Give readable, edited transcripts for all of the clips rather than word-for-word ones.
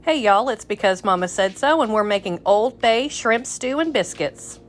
Hey y'all, it's Because Mama Said So, and we're making Old Bay shrimp stew and biscuits.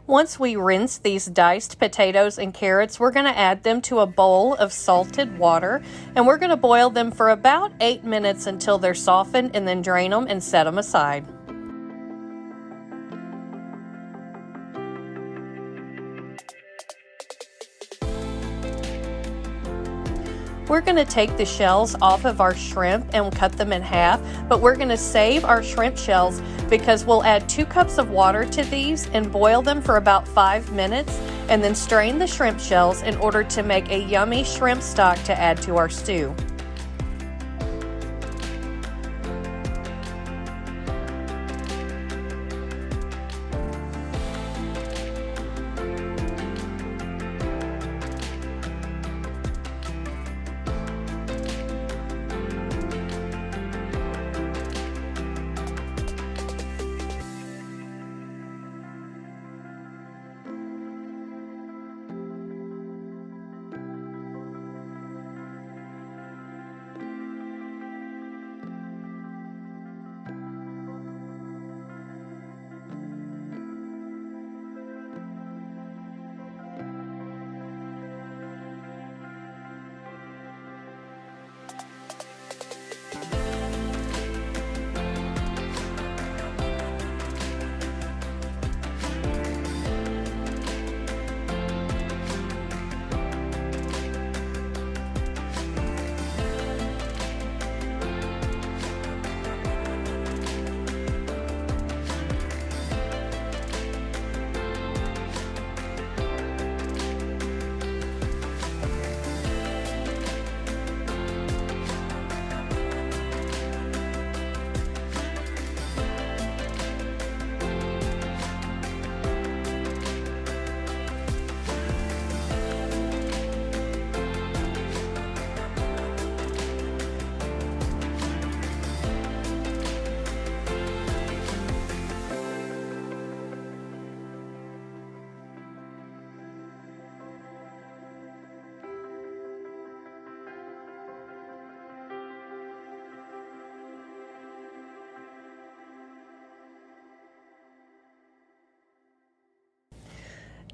Once we rinse these diced potatoes and carrots, we're going to add them to a bowl of salted water, and we're going to boil them for about 8 minutes until they're softened, and then drain them and set them aside. We're going to take the shells off of our shrimp and cut them in half, but we're going to save our shrimp shells because we'll add 2 cups of water to these and boil them for about 5 minutes, and then strain the shrimp shells in order to make a yummy shrimp stock to add to our stew.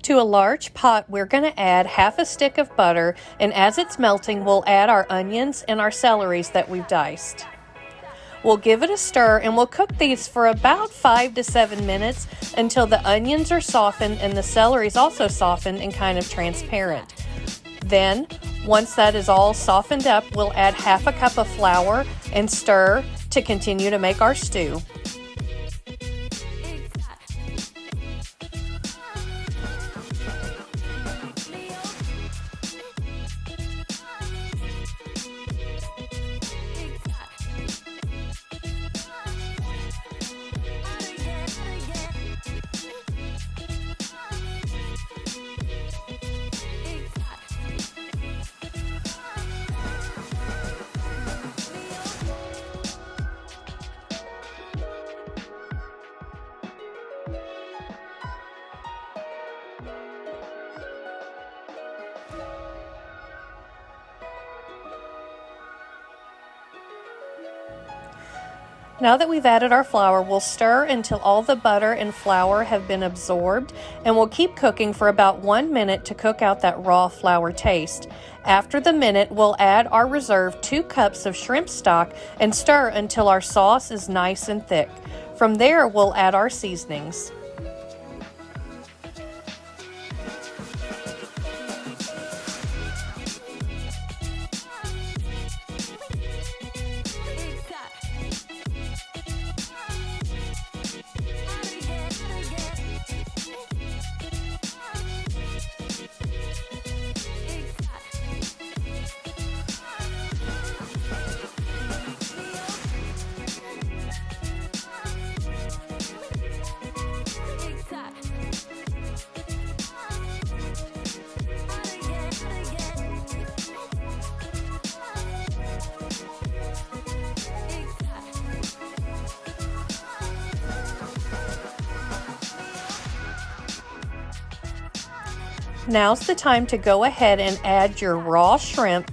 To a large pot, we're going to add half a stick of butter, and as it's melting, we'll add our onions and our celeries that we've diced. We'll give it a stir, and we'll cook these for about 5 to 7 minutes until the onions are softened and the celery is also softened and kind of transparent. Then, once that is all softened up, we'll add half a cup of flour and stir to continue to make our stew. Now that we've added our flour, we'll stir until all the butter and flour have been absorbed, and we'll keep cooking for about 1 minute to cook out that raw flour taste. After the minute, we'll add our reserved 2 cups of shrimp stock and stir until our sauce is nice and thick. From there, we'll add our seasonings. Now's the time to go ahead and add your raw shrimp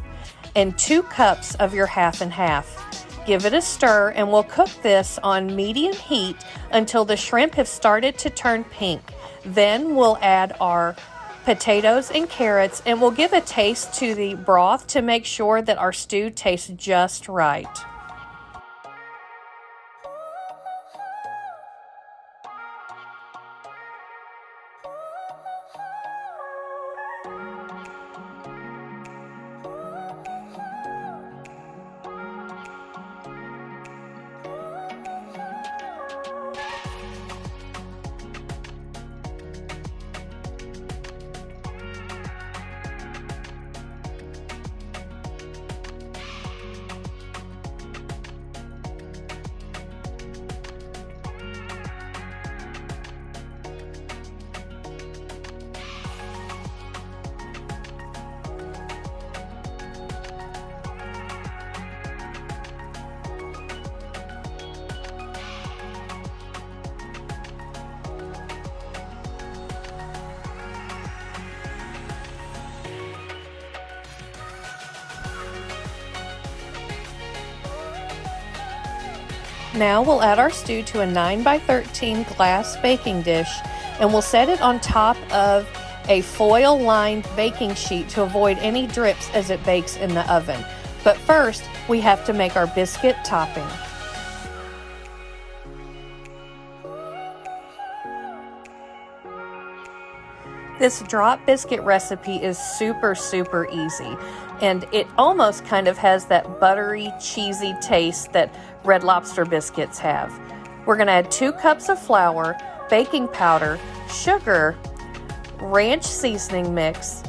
and 2 cups of your half and half. Give it a stir, and we'll cook this on medium heat until the shrimp have started to turn pink. Then we'll add our potatoes and carrots, and we'll give a taste to the broth to make sure that our stew tastes just right. Now we'll add our stew to a 9 by 13 glass baking dish, and we'll set it on top of a foil-lined baking sheet to avoid any drips as it bakes in the oven. But first, we have to make our biscuit topping. This drop biscuit recipe is super easy, and it almost kind of has that buttery, cheesy taste that Red Lobster biscuits have. We're going to add 2 cups of flour, baking powder, sugar, ranch seasoning mix,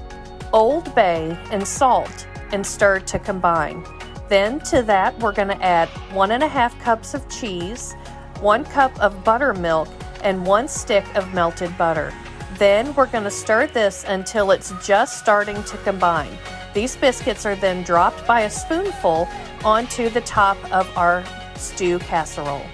Old Bay, and salt, and stir to combine. Then to that, we're going to add 1.5 cups of cheese, 1 cup of buttermilk, and 1 stick of melted butter. Then we're going to stir this until it's just starting to combine. These biscuits are then dropped by a spoonful onto the top of our stew casserole.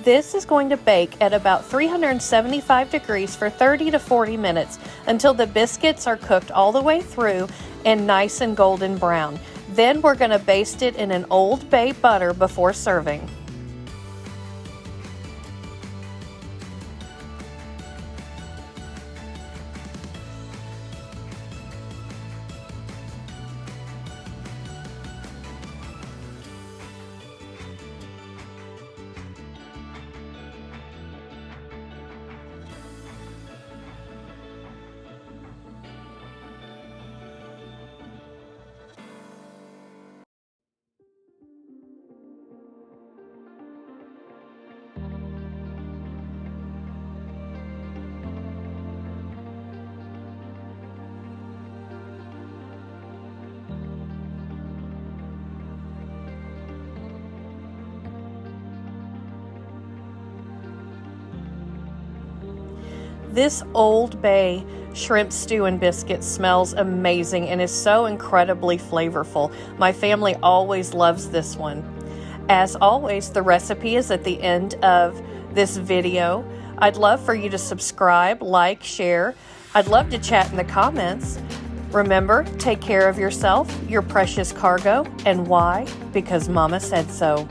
This is going to bake at about 375 degrees for 30 to 40 minutes until the biscuits are cooked all the way through and nice and golden brown. Then we're going to baste it in an Old Bay butter before serving. This Old Bay shrimp stew and biscuits smells amazing and is so incredibly flavorful. My family always loves this one. As always, the recipe is at the end of this video. I'd love for you to subscribe, like, share. I'd love to chat in the comments. Remember, take care of yourself, your precious cargo, and why? Because Mama said so.